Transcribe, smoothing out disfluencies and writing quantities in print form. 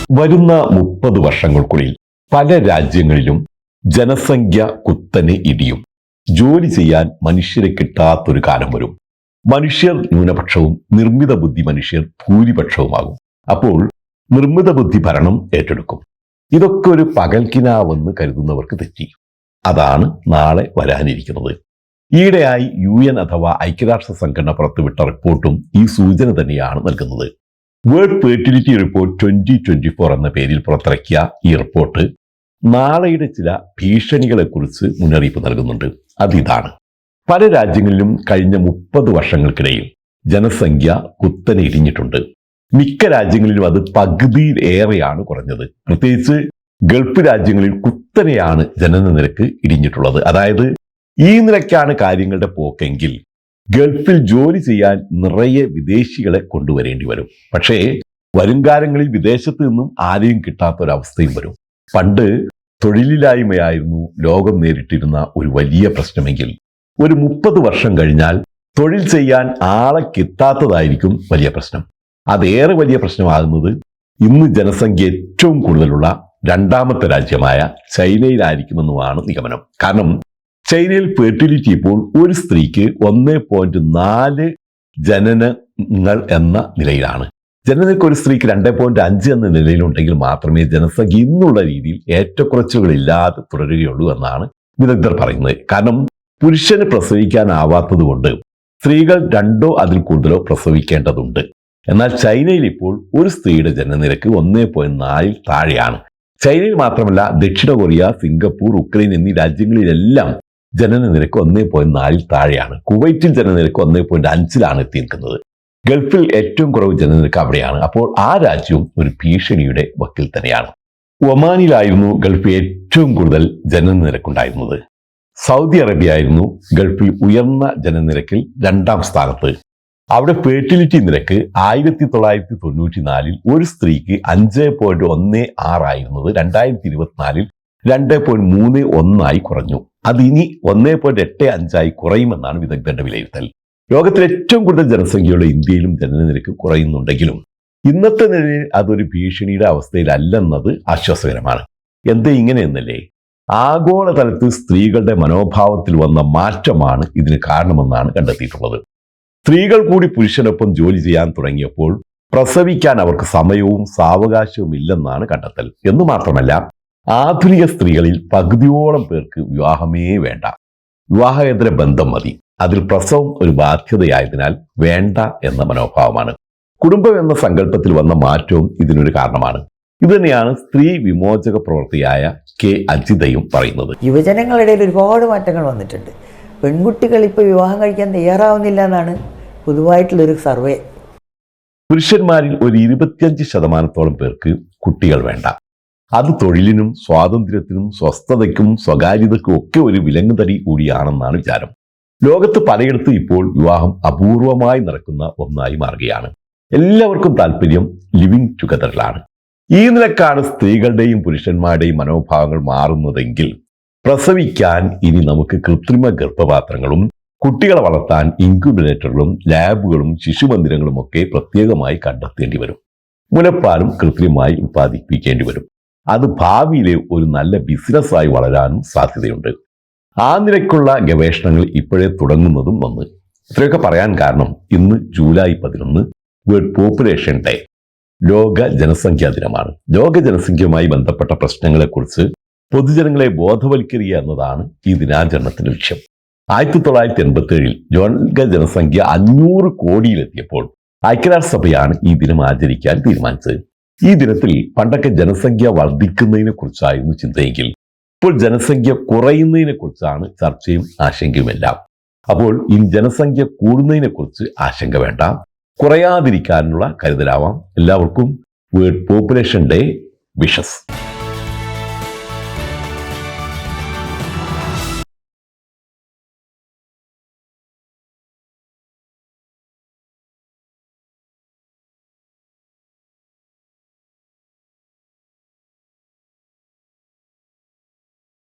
വരുന്ന 30 വർഷങ്ങൾക്കുള്ളിൽ പല രാജ്യങ്ങളിലും ജനസംഖ്യ കുത്തനെ ഇടിയും. ജോലി ചെയ്യാൻ മനുഷ്യരെ കിട്ടാത്തൊരു കാലം വരും. മനുഷ്യർ ന്യൂനപക്ഷവും നിർമ്മിത ബുദ്ധി മനുഷ്യർ ഭൂരിപക്ഷവുമാകും. അപ്പോൾ നിർമ്മിത ബുദ്ധി ഭരണം ഏറ്റെടുക്കും. ഇതൊക്കെ ഒരു പകൽക്കിനാവെന്ന് കരുതുന്നവർക്ക് തെറ്റി. അതാണ് നാളെ വരാനിരിക്കുന്നത്. ഈയിടെയായി UN അഥവാ ഐക്യരാഷ്ട്ര സംഘടന പുറത്തുവിട്ട റിപ്പോർട്ടും ഈ സൂചന തന്നെയാണ് നൽകുന്നത്. വേൾഡ് ഫെർട്ടിലിറ്റി റിപ്പോർട്ട് 2024 എന്ന പേരിൽ പുറത്തിറക്കിയ ഈ റിപ്പോർട്ട് നാളെയുടെ ചില ഭീഷണികളെക്കുറിച്ച് മുന്നറിയിപ്പ് നൽകുന്നുണ്ട്. അതിതാണ്: പല രാജ്യങ്ങളിലും കഴിഞ്ഞ 30 വർഷങ്ങൾക്കിടയിൽ ജനസംഖ്യ കുത്തനെ ഇടിഞ്ഞിട്ടുണ്ട്. മിക്ക രാജ്യങ്ങളിലും അത് പകുതിയിൽ ഏറെയാണ് കുറഞ്ഞത്. പ്രത്യേകിച്ച് ഗൾഫ് രാജ്യങ്ങളിൽ കുത്തനെയാണ് ജനന നിരക്ക് ഇടിഞ്ഞിട്ടുള്ളത്. അതായത് ഈ നിലയ്ക്കാണ് കാര്യങ്ങളുടെ പോക്കെങ്കിൽ ഗൾഫിൽ ജോലി ചെയ്യാൻ നിറയെ വിദേശികളെ കൊണ്ടുവരേണ്ടി വരും. പക്ഷേ വരുംകാലങ്ങളിൽ വിദേശത്ത് നിന്നും ആരെയും കിട്ടാത്തൊരവസ്ഥയും വരും. പണ്ട് തൊഴിലില്ലായ്മയായിരുന്നു ലോകം നേരിട്ടിരുന്ന ഒരു വലിയ പ്രശ്നമെങ്കിൽ ഒരു 30 വർഷം കഴിഞ്ഞാൽ തൊഴിൽ ചെയ്യാൻ ആളെ കിട്ടാത്തതായിരിക്കും വലിയ പ്രശ്നം. അതേറെ വലിയ പ്രശ്നമാകുന്നത് ഇന്ന് ജനസംഖ്യ ഏറ്റവും കൂടുതലുള്ള രണ്ടാമത്തെ രാജ്യമായ ചൈനയിലായിരിക്കുമെന്നുമാണ് നിഗമനം. കാരണം ചൈനയിൽ ഫെർട്ടിലിറ്റി ഇപ്പോൾ ഒരു സ്ത്രീക്ക് 1.4 ജനനങ്ങൾ എന്ന നിലയിലാണ്. ജനനനിരക്ക് ഒരു സ്ത്രീക്ക് 2.5 എന്ന നിലയിലുണ്ടെങ്കിൽ മാത്രമേ ജനസംഖ്യ ഇന്നുള്ള രീതിയിൽ ഏറ്റക്കുറച്ചുകളില്ലാതെ തുടരുകയുള്ളൂ എന്നാണ് വിദഗ്ധർ പറയുന്നത്. കാരണം പുരുഷന് പ്രസവിക്കാനാവാത്തത് കൊണ്ട് സ്ത്രീകൾ 2 അതിൽ കൂടുതലോ പ്രസവിക്കേണ്ടതുണ്ട്. എന്നാൽ ചൈനയിൽ ഇപ്പോൾ ഒരു സ്ത്രീയുടെ ജനനനിരക്ക് 1.4 താഴെയാണ്. ചൈനയിൽ മാത്രമല്ല, ദക്ഷിണ കൊറിയ, സിംഗപ്പൂർ, ഉക്രൈൻ എന്നീ രാജ്യങ്ങളിലെല്ലാം ജനനനിരക്ക് 1.4 താഴെയാണ്. കുവൈറ്റിൽ ജനനനിരക്ക് 1.5 എത്തി നിൽക്കുന്നത്. ഗൾഫിൽ ഏറ്റവും കുറവ് ജനനനിരക്ക് അവിടെയാണ്. അപ്പോൾ ആ രാജ്യവും ഒരു ഭീഷണിയുടെ വക്കിൽ തന്നെയാണ്. ഒമാനിലായിരുന്നു ഗൾഫിൽ ഏറ്റവും കൂടുതൽ ജനനനിരക്കുണ്ടായിരുന്നത്. സൗദി അറേബ്യ ആയിരുന്നു ഗൾഫിൽ ഉയർന്ന ജനനനിരക്കിൽ 2ാം സ്ഥാനത്ത്. അവിടെ ഫെർട്ടിലിറ്റി നിരക്ക് 1994 ഒരു സ്ത്രീക്ക് 5.16 ആയിരുന്നത് 2024 2.31 കുറഞ്ഞു. അത് ഇനി 1.85 കുറയുമെന്നാണ് വിദഗ്ധരുടെ വിലയിരുത്തൽ. ലോകത്തിൽ ഏറ്റവും കൂടുതൽ ജനസംഖ്യയുള്ള ഇന്ത്യയിലും ജനനനിരക്ക് കുറയുന്നുണ്ടെങ്കിലും ഇന്നത്തെ നിലയിൽ അതൊരു ഭീഷണിയുടെ അവസ്ഥയിലല്ലെന്നത് ആശ്വാസകരമാണ്. എന്തേ ഇങ്ങനെയെന്നല്ലേ? ആഗോളതലത്തിൽ സ്ത്രീകളുടെ മനോഭാവത്തിൽ വന്ന മാറ്റമാണ് ഇതിന് കാരണമെന്നാണ് കണ്ടെത്തിയിട്ടുള്ളത്. സ്ത്രീകൾ കൂടി പുരുഷനൊപ്പം ജോലി ചെയ്യാൻ തുടങ്ങിയപ്പോൾ പ്രസവിക്കാൻ അവർക്ക് സമയവും സാവകാശവും ഇല്ലെന്നാണ് കണ്ടെത്തൽ. എന്നു മാത്രമല്ല, ആധുനിക സ്ത്രീകളിൽ പകുതിയോളം പേർക്ക് വിവാഹമേ വേണ്ട. വിവാഹേതര ബന്ധം മതി. അതിൽ പ്രസവം ഒരു ബാധ്യതയായതിനാൽ വേണ്ട എന്ന മനോഭാവമാണ്. കുടുംബം എന്ന സങ്കല്പത്തിൽ വന്ന മാറ്റവും ഇതിനൊരു കാരണമാണ്. ഇതുതന്നെയാണ് സ്ത്രീ വിമോചക പ്രവർത്തിയായ കെ അജിതയും പറയുന്നത്. യുവജനങ്ങളുടെ ഒരുപാട് മാറ്റങ്ങൾ വന്നിട്ടുണ്ട്. പെൺകുട്ടികൾ ഇപ്പോൾ വിവാഹം കഴിക്കാൻ തയ്യാറാവുന്നില്ല എന്നാണ് പൊതുവായിട്ടുള്ളൊരു സർവേ. പുരുഷന്മാരിൽ ഒരു 25% പേർക്ക് കുട്ടികൾ വേണ്ട. അത് തൊഴിലിനും സ്വാതന്ത്ര്യത്തിനും സ്വസ്ഥതയ്ക്കും സ്വകാര്യതയ്ക്കും ഒക്കെ ഒരു വിലങ്ങുതടി കൂടിയാണെന്നാണ് വിചാരം. ലോകത്ത് പലയിടത്തും ഇപ്പോൾ വിവാഹം അപൂർവമായി നടക്കുന്ന ഒന്നായി മാറുകയാണ്. എല്ലാവർക്കും താല്പര്യം ലിവിങ് ടുഗദറിലാണ്. ഈ നിലക്കാണ് സ്ത്രീകളുടെയും പുരുഷന്മാരുടെയും മനോഭാവങ്ങൾ മാറുന്നതെങ്കിൽ പ്രസവിക്കാൻ ഇനി നമുക്ക് കൃത്രിമ ഗർഭപാത്രങ്ങളും കുട്ടികളെ വളർത്താൻ ഇൻക്യുബേറ്ററുകളും ലാബുകളും ശിശുമന്ദിരങ്ങളും ഒക്കെ പ്രത്യേകമായി കണ്ടെത്തേണ്ടി വരും. മുലപ്പാലും കൃത്രിമമായി ഉത്പാദിപ്പിക്കേണ്ടി വരും. അത് ഭാവിയിലെ ഒരു നല്ല ബിസിനസ്സായി വളരാനും സാധ്യതയുണ്ട്. ആ നിലയ്ക്കുള്ള ഗവേഷണങ്ങൾ ഇപ്പോഴേ തുടങ്ങുന്നതും വന്ന്. ഇത്രയൊക്കെ പറയാൻ കാരണം ഇന്ന് ജൂലൈ 11 വേൾഡ് പോപ്പുലേഷൻ ഡേ, ലോക ജനസംഖ്യാ ദിനമാണ്. ലോക ജനസംഖ്യയുമായി ബന്ധപ്പെട്ട പ്രശ്നങ്ങളെക്കുറിച്ച് പൊതുജനങ്ങളെ ബോധവൽക്കരിക്കുക എന്നതാണ് ഈ ദിനാചരണത്തിന്റെ ലക്ഷ്യം. 1987 ലോക ജനസംഖ്യ 500 കോടിയിലെത്തിയപ്പോൾ ഐക്യരാഷ്ട്രസഭയാണ് ഈ ദിനം ആചരിക്കാൻ തീരുമാനിച്ചത്. ഈ ദിനത്തിൽ പണ്ടൊക്കെ ജനസംഖ്യ വർദ്ധിക്കുന്നതിനെ കുറിച്ചായിരുന്നു ചിന്തയെങ്കിൽ ഇപ്പോൾ ജനസംഖ്യ കുറയുന്നതിനെ കുറിച്ചാണ് ചർച്ചയും ആശങ്കയുമെല്ലാം. അപ്പോൾ ഈ ജനസംഖ്യ കൂടുന്നതിനെ കുറിച്ച് ആശങ്ക വേണ്ട, കുറയാതിരിക്കാനുള്ള കരുതലാവാം. എല്ലാവർക്കും വേൾഡ് പോപ്പുലേഷൻ ഡേ വിഷസ്.